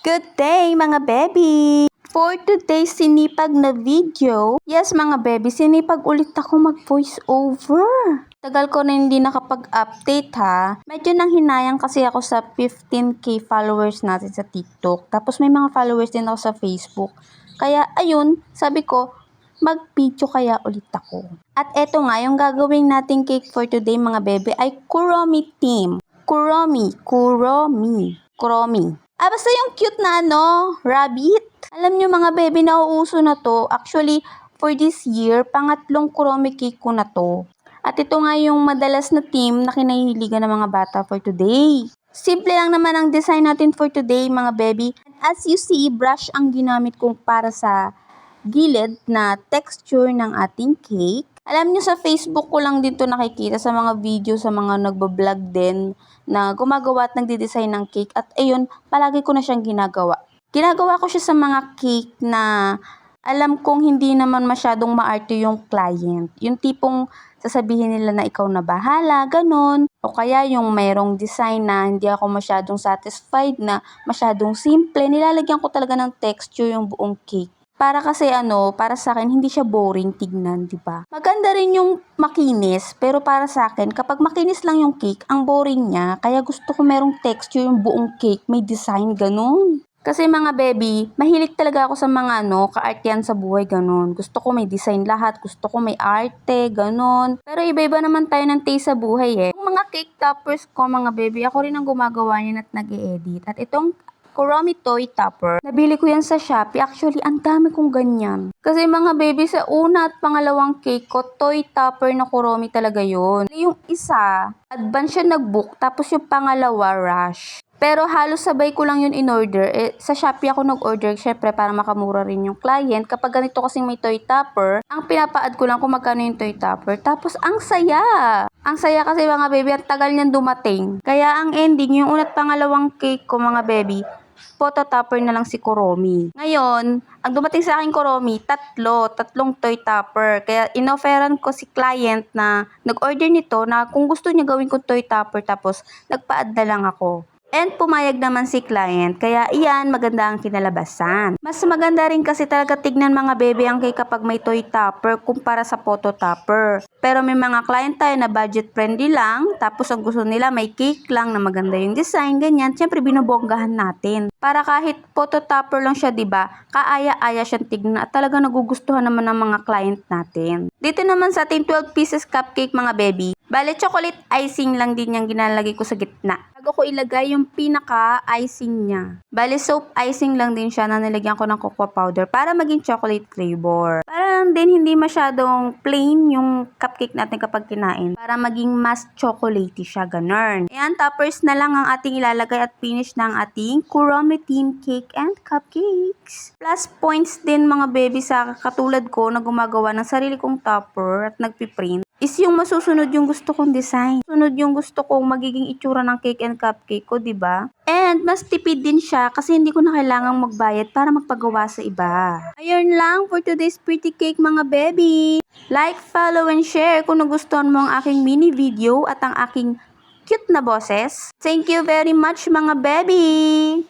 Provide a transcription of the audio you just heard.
Good day mga baby! For today's sinipag na video, yes mga baby, sinipag ulit ako mag-voice over. Tagal ko na hindi nakapag-update ha. Medyo nang hinayang kasi ako sa 15k followers natin sa TikTok. Tapos may mga followers din ako sa Facebook. Kaya ayun, sabi ko, mag-video kaya ulit ako. At eto nga, yung gagawin nating cake for today mga baby ay Kuromi theme. Kuromi. Basta yung cute na rabbit. Alam nyo mga baby, nauuso na to. Actually, for this year, pangatlong Kuromi cake ko na to. At ito nga yung madalas na theme na kinahihiligan ng mga bata for today. Simple lang naman ang design natin for today mga baby. And as you see, brush ang ginamit kong para sa gilid na texture ng ating cake. Alam nyo, sa Facebook ko lang din to nakikita sa mga video, sa mga nagbablog din na gumagawa at nagde-design ng cake. At ayun, palagi ko na siyang ginagawa. Ginagawa ko siya sa mga cake na alam kong hindi naman masyadong maarte yung client. Yung tipong sasabihin nila na ikaw na bahala, ganon. O kaya yung mayroong design na hindi ako masyadong satisfied, na masyadong simple. Nilalagyan ko talaga ng texture yung buong cake. Para kasi para sa akin, hindi siya boring tignan, di ba? Maganda rin yung makinis, pero para sa akin, kapag makinis lang yung cake, ang boring niya. Kaya gusto ko merong texture yung buong cake, may design, ganun. Kasi mga baby, mahilig talaga ako sa mga kaartehan sa buhay, ganun. Gusto ko may design lahat, gusto ko may arte, ganun. Pero iba-iba naman tayo ng taste sa buhay Yung mga cake toppers ko, mga baby, ako rin ang gumagawa niyan at nag-e-edit. At itong Kuromi toy topper. Nabili ko yan sa Shopee. Actually, ang dami kong ganyan. Kasi mga baby, sa una at pangalawang cake ko, toy topper na Kuromi talaga yun. Yung isa, advance siya nag-book. Tapos yung pangalawa, rush. Pero halos sabay ko lang yun in-order. Sa Shopee ako nag-order, syempre para makamura rin yung client. Kapag ganito kasing may toy topper, ang pinapaad ko lang kung magkano yung toy topper. Tapos ang saya! Ang saya kasi mga baby, ang tagal niyan dumating. Kaya ang ending, yung una't pangalawang cake ko mga baby, photo topper na lang si Kuromi. Ngayon, ang dumating sa akin Kuromi, tatlong toy topper. Kaya inofferan ko si client na nag-order nito na kung gusto niya gawin ko toy topper, tapos nagpa-add na lang ako. And pumayag naman si client, kaya iyan, maganda ang kinalabasan. Mas maganda rin kasi talaga tignan mga baby ang cake kapag may toy topper kumpara sa photo topper. Pero may mga client tayo na budget friendly lang, tapos ang gusto nila may cake lang na maganda yung design, ganyan. Siyempre binobonggahan natin. Para kahit photo topper lang siya, diba, kaaya-aya siyang tignan at talaga nagugustuhan naman ng mga client natin. Dito naman sa ating 12 pieces cupcake mga baby, bale chocolate icing lang din yung ginalagay ko sa gitna. Bago ko ilagay yung pinaka-icing niya. Bale, soap icing lang din siya na nilagyan ko ng cocoa powder para maging chocolate flavor. Para lang din hindi masyadong plain yung cupcake natin kapag kinain. Para maging mas chocolatey siya, ganun. Ayan, toppers na lang ang ating ilalagay at finish ng ating Kuromi theme cake and cupcakes. Plus points din mga baby sa katulad ko na gumagawa ng sarili kong topper at nagpiprint is yung masusunod yung gusto kong design. Sunod yung gusto kong magiging itsura ng cake and cupcake ko, diba? And mas tipid din siya kasi hindi ko na kailangang magbayad para magpagawa sa iba. Ayun lang for today's pretty cake mga baby. Like, follow, and share kung nagustuhan mo ang aking mini video at ang aking cute na boses. Thank you very much mga baby!